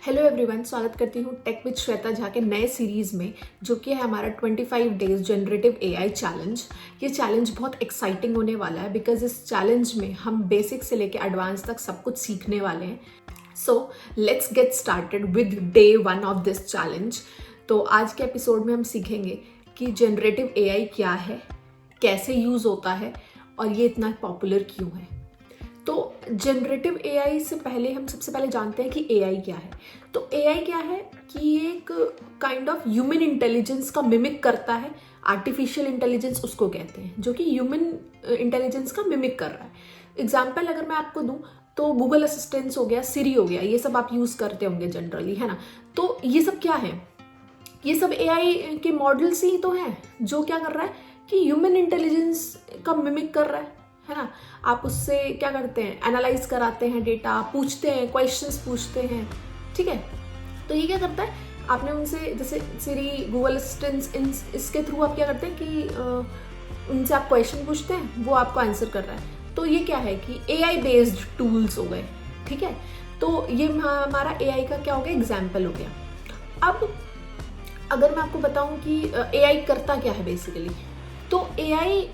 Hello everyone, स्वागत करती हूँ टेक विद श्वेता झा के नए सीरीज़ में, जो कि है हमारा 25 डेज जनरेटिव एआई चैलेंज। ये चैलेंज बहुत एक्साइटिंग होने वाला है बिकॉज इस चैलेंज में हम बेसिक से लेके एडवांस तक सब कुछ सीखने वाले हैं। So let's get started with day 1 of this challenge. तो आज के एपिसोड में हम सीखेंगे कि जनरेटिव एआई क्या है, कैसे यूज़ होता है और ये इतना पॉपुलर क्यों है। तो जनरेटिव एआई से पहले हम सबसे पहले जानते हैं कि एआई क्या है। तो एआई क्या है कि ये एक काइंड ऑफ ह्यूमन इंटेलिजेंस का मिमिक करता है। आर्टिफिशियल इंटेलिजेंस उसको कहते हैं, जो कि ह्यूमन इंटेलिजेंस का मिमिक कर रहा है। एग्जाम्पल अगर मैं आपको दूं तो गूगल असिस्टेंट्स हो गया, सिरी हो गया, ये सब आप यूज़ करते होंगे जनरली, है ना। तो ये सब क्या है? ये सब एआई के मॉडल्स ही तो हैं जो क्या कर रहा है कि ह्यूमन इंटेलिजेंस का मिमिक कर रहा है ना। आप उससे क्या करते हैं, एनालाइज कराते हैं डेटा, पूछते हैं, क्वेश्चंस पूछते हैं, ठीक है। तो ये क्या करता है, आपने उनसे जैसे सिरी, गूगल असिस्टेंट्स, इसके थ्रू आप क्या करते हैं कि उनसे आप क्वेश्चन पूछते हैं, वो आपको आंसर कर रहा है। तो ये क्या है कि एआई बेस्ड टूल्स हो गए, ठीक है। तो ये हमारा एआई का क्या हो गया, एग्जाम्पल हो गया। अब अगर मैं आपको बताऊं कि एआई करता क्या है बेसिकली, तो एआई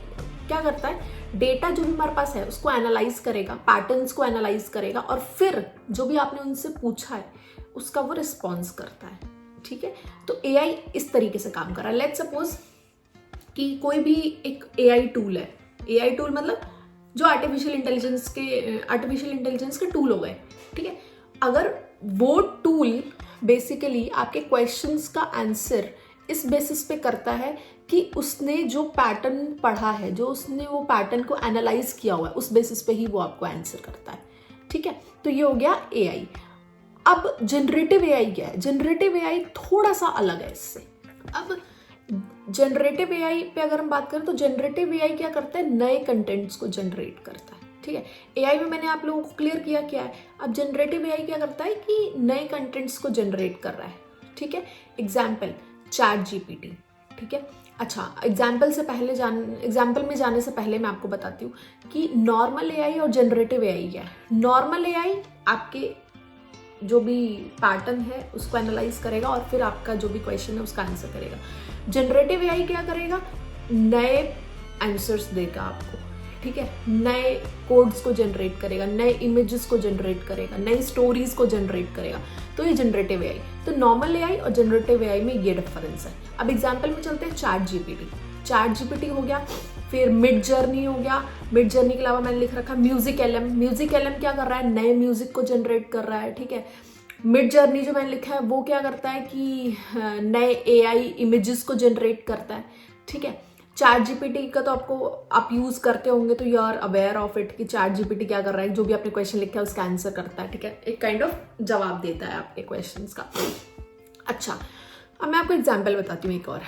क्या करता है, डेटा जो भी हमारे पास है उसको एनालाइज करेगा, पैटर्न्स को एनालाइज करेगा और फिर जो भी आपने उनसे पूछा है उसका वो रिस्पॉन्स करता है, ठीक है। तो एआई इस तरीके से काम कर रहा है। लेट्स सपोज कि कोई भी एक एआई टूल है। एआई टूल मतलब जो आर्टिफिशियल इंटेलिजेंस के टूल हो गए, ठीक है। अगर वो टूल बेसिकली आपके क्वेश्चंस का आंसर इस बेसिस पे करता है कि उसने जो पैटर्न पढ़ा है, जो उसने वो पैटर्न को एनालाइज किया हुआ है, उस बेसिस पे ही वो आपको आंसर करता है, ठीक है। तो ये हो गया एआई। अब जनरेटिव एआई क्या है? जनरेटिव एआई थोड़ा सा अलग है इससे। अब जनरेटिव एआई पे अगर हम बात करें तो जनरेटिव एआई क्या करता है, नए कंटेंट्स को जनरेट करता है, ठीक है। एआई में मैंने आप लोगों को क्लियर किया क्या है। अब जनरेटिव एआई क्या करता है कि नए कंटेंट्स को जनरेट कर रहा है, ठीक है। एग्जाम्पल चैट जीपीटी, ठीक है। अच्छा, एग्जाम्पल में जाने से पहले मैं आपको बताती हूँ कि नॉर्मल एआई और जनरेटिव एआई क्या है। नॉर्मल एआई आपके जो भी पैटर्न है उसको एनालाइज करेगा और फिर आपका जो भी क्वेश्चन है उसका आंसर करेगा। जनरेटिव एआई क्या करेगा, नए आंसर्स देगा आपको, ठीक है। नए कोड्स को जनरेट करेगा, नए इमेजेस को जनरेट करेगा, नई स्टोरीज को जनरेट करेगा। तो ये जनरेटिव एआई। तो नॉर्मल एआई और जनरेटिव एआई में ये डिफरेंस है। अब एग्जांपल में चलते हैं, चैट जीपीटी हो गया, फिर मिड जर्नी हो गया। मिड जर्नी के अलावा मैंने लिख रखा म्यूजिक एलएम क्या कर रहा है, नए म्यूजिक को जनरेट कर रहा है, ठीक है। मिड जर्नी जो मैंने लिखा है वो क्या करता है कि नए एआई इमेजेस को जनरेट करता है, ठीक है। चैट जीपीटी का तो आप यूज करते होंगे, तो you are aware of it कि चैट जीपीटी क्या कर रहा है, जो भी आपने क्वेश्चन लिखा है उसका आंसर करता है, ठीक है। एक काइंड ऑफ जवाब देता है आपके क्वेश्चंस का। अच्छा, अब मैं आपको एग्जांपल बताती हूँ एक और,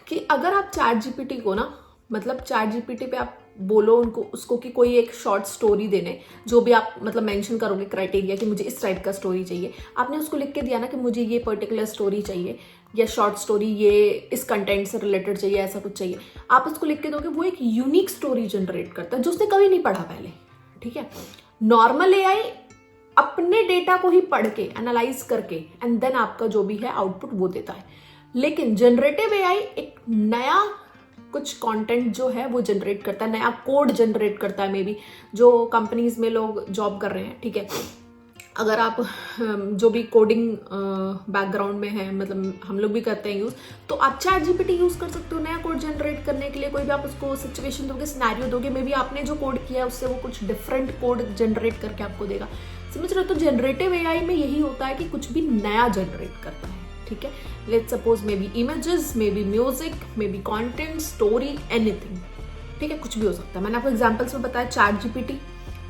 कि अगर आप चैट जीपीटी को ना, मतलब चैट जीपीटी पे आप बोलो उसको कि कोई एक शॉर्ट स्टोरी देने, जो भी आप मतलब मेंशन करोगे क्राइटेरिया कि मुझे इस टाइप का स्टोरी चाहिए, आपने उसको लिख के दिया ना कि मुझे ये पर्टिकुलर स्टोरी चाहिए या शॉर्ट स्टोरी ये इस कंटेंट से रिलेटेड चाहिए, ऐसा कुछ चाहिए, आप उसको लिख के दोगे, वो एक यूनिक स्टोरी जनरेट करता है जो उसने कभी नहीं पढ़ा पहले, ठीक है। नॉर्मल एआई अपने डेटा को ही पढ़ के एनालाइज करके एंड देन आपका जो भी है आउटपुट वो देता है। लेकिन जनरेटिव एआई एक नया कुछ कंटेंट जो है वो जनरेट करता है, नया कोड जनरेट करता है। मे बी जो कंपनीज में लोग जॉब कर रहे हैं, ठीक है, अगर आप जो भी कोडिंग बैकग्राउंड में है, मतलब हम लोग भी करते हैं यूज, तो आप चैट जीपीटी यूज कर सकते हो नया कोड जनरेट करने के लिए। कोई भी आप उसको सिचुएशन दोगे, सिनेरियो दोगे, मे बी आपने जो कोड किया है उससे वो कुछ डिफरेंट कोड जनरेट करके आपको देगा, समझ रहे हो। तो जनरेटिव एआई में यही होता है कि कुछ भी नया जनरेट करता है, ठीक है। Let's suppose may be images, may be music, may be content, story, anything, ठीक है, कुछ भी हो सकता है। मैंने आपको एग्जाम्पल्स में बताया चैट जीपीटी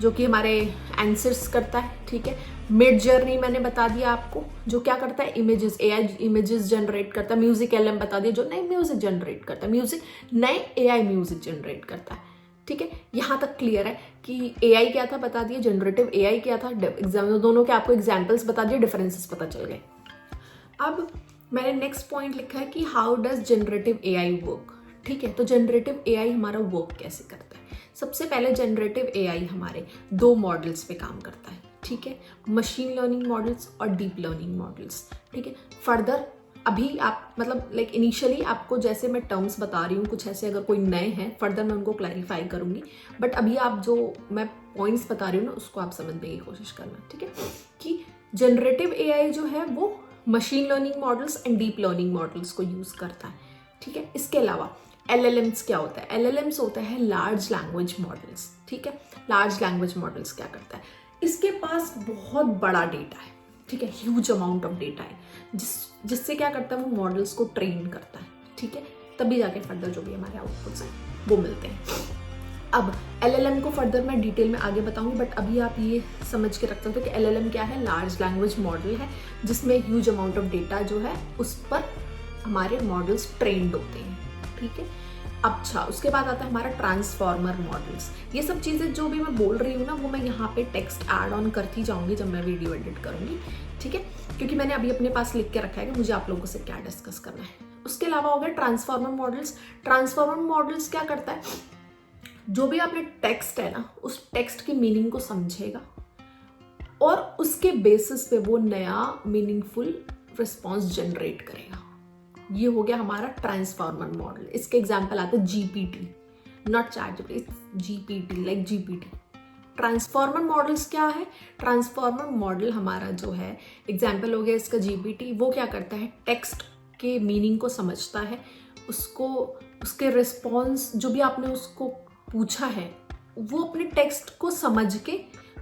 जो कि हमारे आंसर्स करता है, ठीक है। मिड जर्नी मैंने बता दिया आपको, जो क्या करता है, इमेजेस, एआई इमेजेस जनरेट करता है। म्यूजिक एलएम बता दिया, जो नए म्यूजिक जनरेट करता है, नए एआई म्यूजिक जनरेट करता है, ठीक है। यहाँ तक क्लियर है कि एआई क्या था बता दिया, जनरेटिव एआई क्या था, दोनों के आपको एग्जाम्पल्स बता दिए, डिफरेंसेस पता चल गए। अब मैंने नेक्स्ट पॉइंट लिखा है कि how does generative AI work, ठीक है। तो जनरेटिव एआई हमारा वर्क कैसे करता है। सबसे पहले जनरेटिव एआई हमारे 2 मॉडल्स पे काम करता है, ठीक है, मशीन लर्निंग मॉडल्स और डीप लर्निंग मॉडल्स, ठीक है। फर्दर अभी आप मतलब लाइक इनिशियली आपको जैसे मैं टर्म्स बता रही हूँ, कुछ ऐसे अगर कोई नए हैं फर्दर मैं उनको क्लैरिफाई करूँगी, बट अभी आप जो मैं पॉइंट्स बता रही हूँ ना उसको आप समझने की कोशिश करना, ठीक है। कि जनरेटिव एआई जो है वो machine learning models and deep learning models को यूज़ करता है, ठीक है। इसके अलावा LLMs क्या होता है? LLMs होता है लार्ज लैंग्वेज मॉडल्स, ठीक है। लार्ज लैंग्वेज मॉडल्स क्या करता है? इसके पास बहुत बड़ा डेटा है, ठीक है, ह्यूज अमाउंट ऑफ डेटा है, जिससे क्या करता है वो मॉडल्स को ट्रेन करता है, ठीक है। तभी जाके फर्दर जो भी हमारे आउटपुट्स हैं वो मिलते हैं। अब LLM को फर्दर मैं डिटेल में आगे बताऊंगी, बट अभी आप ये समझ के रख सकते हो कि LLM क्या है? लार्ज लैंग्वेज मॉडल है जिसमें ह्यूज अमाउंट ऑफ डेटा जो है उस पर हमारे मॉडल्स ट्रेंड होते हैं, ठीक है। अच्छा, उसके बाद आता है हमारा ट्रांसफॉर्मर मॉडल्स। ये सब चीज़ें जो भी मैं बोल रही हूँ ना वो मैं यहाँ पे टेक्स्ट ऐड ऑन करती जाऊंगी जब मैं वीडियो एडिट करूंगी, ठीक है, क्योंकि मैंने अभी अपने पास लिख के रखा है कि मुझे आप लोगों से क्या डिस्कस करना है। उसके अलावा हो गया ट्रांसफॉर्मर मॉडल्स। ट्रांसफॉर्मर मॉडल्स क्या करता है? जो भी आपने टेक्स्ट है ना उस टेक्स्ट की मीनिंग को समझेगा और उसके बेसिस पे वो नया मीनिंगफुल रिस्पॉन्स जनरेट करेगा। ये हो गया हमारा ट्रांसफॉर्मर मॉडल। इसके एग्जांपल आते हैं GPT, not ChatGPT, GPT, like GPT। Transformer models क्या है? ट्रांसफॉर्मर मॉडल हमारा जो है एग्जांपल हो गया इसका GPT। वो क्या करता है? टेक्स्ट के मीनिंग को समझता है, उसको उसके रिस्पॉन्स जो भी आपने उसको पूछा है वो अपने टेक्स्ट को समझ के,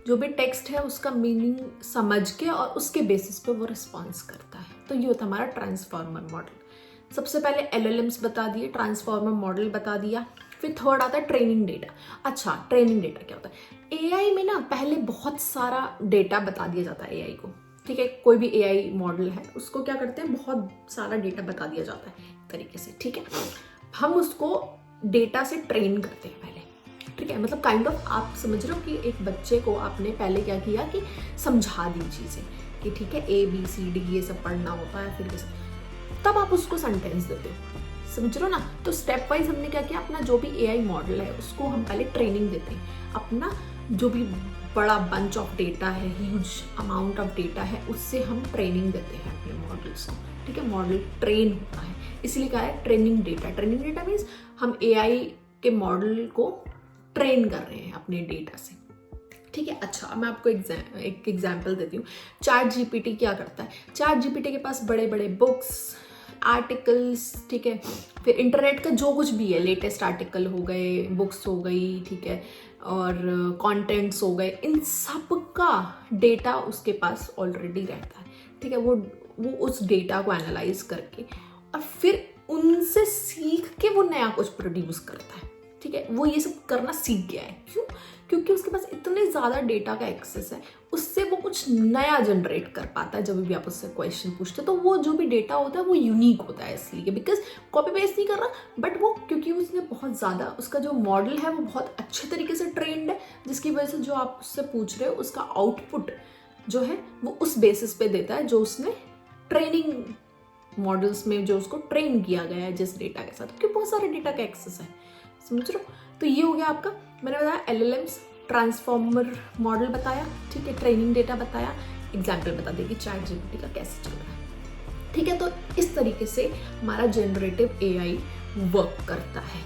जो भी टेक्स्ट है उसका मीनिंग समझ के और उसके बेसिस पे वो रिस्पॉन्स करता है। तो ये होता है हमारा ट्रांसफॉर्मर मॉडल। सबसे पहले LLMs बता दिए, ट्रांसफॉर्मर मॉडल बता दिया, फिर थर्ड आता है ट्रेनिंग डेटा। अच्छा, ट्रेनिंग डेटा क्या होता है? AI में ना पहले बहुत सारा डेटा बता दिया जाता है AI को, ठीक है। कोई भी AI मॉडल है उसको क्या करते हैं? बहुत सारा डेटा बता दिया जाता है तरीके से, ठीक है। हम उसको डेटा से ट्रेन करते हैं पहले, ठीक है। मतलब काइंड ऑफ आप समझ रहे हो कि एक बच्चे को आपने पहले क्या किया कि समझा दी चीज़ें कि ठीक है ABCD ये सब पढ़ना होता है, फिर ये सब, तब आप उसको सेंटेंस देते हो, समझ रहे हो ना। तो स्टेप वाइज हमने क्या किया? अपना जो भी AI मॉडल है उसको हम पहले ट्रेनिंग देते हैं। अपना जो भी बड़ा बंच ऑफ डेटा है, ह्यूज अमाउंट ऑफ डेटा है, उससे हम ट्रेनिंग देते हैं अपने मॉडल्स को, ठीक है। मॉडल ट्रेन होता है, इसलिए कहा है training data. Training data means हम AI के मॉडल को ट्रेन कर रहे हैं अपने डेटा से, ठीक है। अच्छा, मैं आपको एक एग्जाम्पल देती हूँ। ChatGPT क्या करता है? ChatGPT के पास बड़े बड़े बुक्स, आर्टिकल्स, ठीक है, फिर इंटरनेट का जो कुछ भी है, लेटेस्ट आर्टिकल हो गए, बुक्स हो गई, ठीक है, और कंटेंट्स हो गए, इन सब का डेटा उसके पास ऑलरेडी रहता है, ठीक है। वो उस डेटा को एनालाइज करके और फिर उनसे सीख के वो नया कुछ प्रोड्यूस करता है, ठीक है। वो ये सब करना सीख गया है। क्यों? क्योंकि उसके पास इतने ज़्यादा डेटा का एक्सेस है, उससे वो कुछ नया जनरेट कर पाता है। जब भी आप उससे क्वेश्चन पूछते हो तो वो जो भी डेटा होता है वो यूनिक होता है, इसलिए बिकॉज कॉपी पेस्ट नहीं कर रहा, बट वो क्योंकि उसने बहुत ज़्यादा, उसका जो मॉडल है वो बहुत अच्छे तरीके से ट्रेंड है, जिसकी वजह से जो आप उससे पूछ रहे हो उसका आउटपुट जो है वो उस बेसिस पे देता है जो उसने ट्रेनिंग मॉडल्स में जो उसको ट्रेन किया गया है जिस डेटा के साथ, क्योंकि बहुत सारे डेटा का एक्सेस है, समझ रहे हो। तो ये हो गया आपका, मैंने बताया LLMs, ट्रांसफॉर्मर मॉडल बताया, ठीक है, ट्रेनिंग डेटा बताया, एग्जाम्पल बता देगी ChatGPT का कैसे चल रहा है, ठीक है। तो इस तरीके से हमारा जनरेटिव AI वर्क करता है।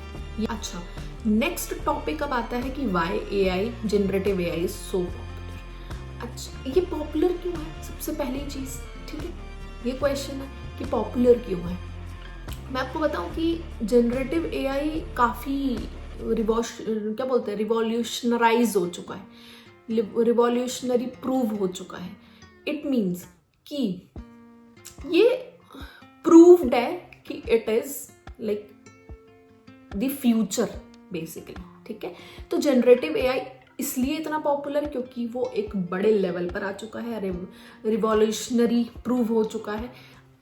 अच्छा, नेक्स्ट टॉपिक अब आता है कि why AI, generative AI is so popular. अच्छा, ये पॉपुलर क्यों है? सबसे पहली चीज, ठीक है, ये क्वेश्चन है कि पॉपुलर क्यों है। मैं आपको बताऊं कि जनरेटिव AI काफ़ी क्या बोलते हैं, रिवॉल्यूशनराइज हो चुका है, रिवॉल्यूशनरी प्रूव हो चुका है। इट मीन्स कि ये प्रूव्ड है कि it is like the future basically, ठीक है। तो जनरेटिव AI इसलिए इतना पॉपुलर क्योंकि वो एक बड़े लेवल पर आ चुका है, रिवॉल्यूशनरी प्रूव हो चुका है।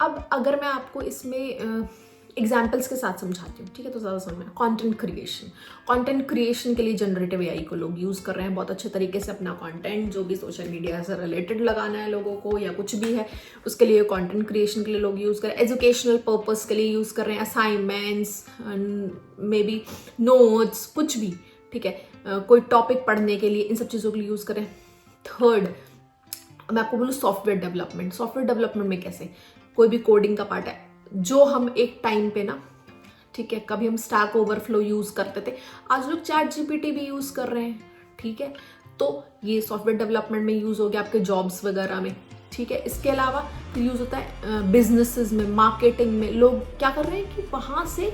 अब अगर मैं आपको इसमें एग्जाम्पल्स के साथ समझाती हूँ, ठीक है, तो ज़्यादा समझ में। कंटेंट क्रिएशन के लिए जनरेटिव AI को लोग यूज़ कर रहे हैं बहुत अच्छे तरीके से। अपना कंटेंट जो भी सोशल मीडिया से रिलेटेड लगाना है लोगों को या कुछ भी है, उसके लिए कंटेंट क्रिएशन के लिए लोग यूज़ कर रहे हैं। एजुकेशनल पर्पस के लिए यूज़ कर रहे हैं, असाइनमेंट्स, मे बी नोट्स, कुछ भी, ठीक है, कोई टॉपिक पढ़ने के लिए, इन सब चीज़ों के लिए यूज़ कर रहे हैं। थर्ड, मैं आपको बोलूँ सॉफ्टवेयर डेवलपमेंट में कैसे, कोई भी कोडिंग का पार्ट है जो हम एक टाइम पे ना, ठीक है, कभी हम स्टैक ओवरफ्लो यूज करते थे, आज लोग चैट जीपीटी भी यूज कर रहे हैं, ठीक है, तो ये सॉफ्टवेयर डेवलपमेंट में यूज हो गया आपके जॉब्स वगैरह में, ठीक है। इसके अलावा फिर यूज होता है बिजनेसेस में, मार्केटिंग में, लोग क्या कर रहे हैं कि वहां से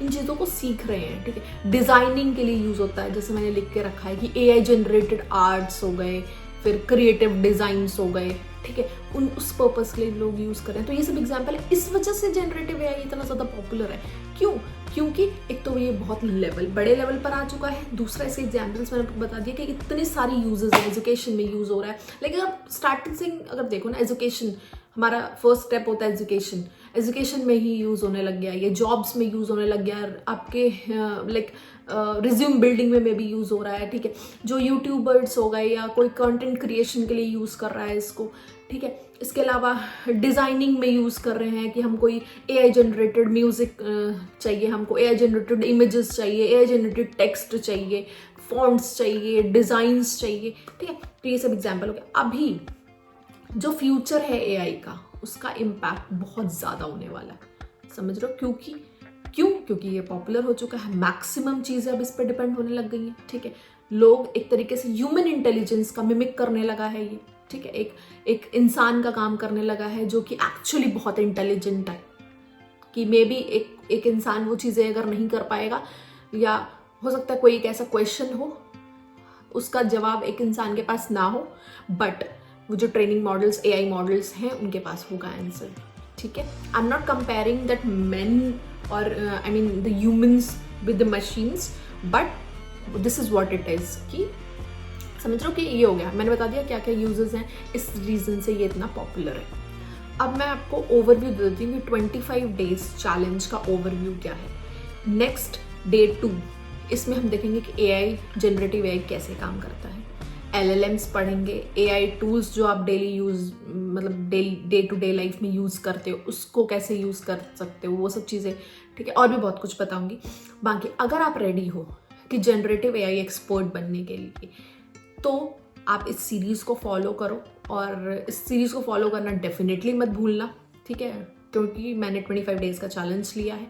इन चीज़ों को सीख रहे हैं, ठीक है। डिजाइनिंग के लिए यूज होता है, जैसे मैंने लिख के रखा है कि एआई जनरेटेड आर्ट्स हो गए, फिर क्रिएटिव डिजाइन्स हो गए, ठीक है, उस पर्पस के लिए लोग यूज कर रहे हैं। तो ये सब एग्जांपल है, इस वजह से जनरेटिव एआई इतना ज्यादा पॉपुलर है। क्यों? क्योंकि एक तो ये बहुत बड़े लेवल पर आ चुका है, दूसरा इसके एग्जाम्पल्स मैंने आपको बता दिया कि इतने सारी यूजेस है, एजुकेशन में यूज हो रहा है। लेकिन अब स्टार्टिंग से अगर देखो ना, एजुकेशन हमारा फर्स्ट स्टेप होता है, एजुकेशन में ही यूज होने लग गया, ये जॉब्स में यूज होने लग गया, आपके लाइक रिज्यूम बिल्डिंग में भी यूज हो रहा है, ठीक है। जो यूट्यूबर्स हो गए या कोई कंटेंट क्रिएशन के लिए यूज कर रहा है इसको, ठीक है। इसके अलावा डिजाइनिंग में यूज कर रहे हैं कि हम कोई एआई जनरेटेड म्यूजिक चाहिए, हमको एआई जनरेटेड इमेजेस चाहिए, एआई जनरेटेड टेक्स्ट चाहिए, फॉन्ट्स चाहिए, डिजाइन्स चाहिए, ठीक है। तो ये सब एग्जाम्पल हो गया। अभी जो फ्यूचर है एआई का, उसका इम्पैक्ट बहुत ज्यादा होने वाला है, समझ रहे हो? क्योंकि ये पॉपुलर हो चुका है, मैक्सिमम चीजें अब इस पर डिपेंड होने लग गई हैं, ठीक है। लोग एक तरीके से ह्यूमन इंटेलिजेंस का मिमिक करने लगा है ये, ठीक है, एक इंसान का काम करने लगा है जो कि एक्चुअली बहुत इंटेलिजेंट है, कि मे बी एक इंसान वो चीजें अगर नहीं कर पाएगा, या हो सकता है कोई एक ऐसा क्वेश्चन हो उसका जवाब एक इंसान के पास ना हो, बट वो जो ट्रेनिंग मॉडल्स, एआई मॉडल्स हैं, उनके पास होगा आंसर, ठीक है। I am not comparing that men और I mean the humans with the machines, but this is what it is, कि समझ रहे हो कि ये हो गया, मैंने बता दिया क्या क्या यूजेस हैं, इस रीजन से ये इतना पॉपुलर है। अब मैं आपको ओवरव्यू दे देती हूँ कि 25 डेज चैलेंज का ओवरव्यू क्या है। नेक्स्ट डे 2, इसमें हम देखेंगे कि एआई, जनरेटिव एआई कैसे काम करता है, LLMs पढ़ेंगे, एआई टूल्स जो आप डेली यूज, मतलब डे टू डे लाइफ में यूज करते हो, उसको कैसे यूज कर सकते हो, वो सब चीजें, ठीक है, और भी बहुत कुछ बताऊंगी। बाकी अगर आप रेडी हो कि जनरेटिव एआई एक्सपर्ट बनने के लिए, तो आप इस सीरीज को फॉलो करो, और इस सीरीज को फॉलो करना डेफिनेटली मत भूलना, ठीक है, क्योंकि मैंने 25 डेज का चैलेंज लिया है।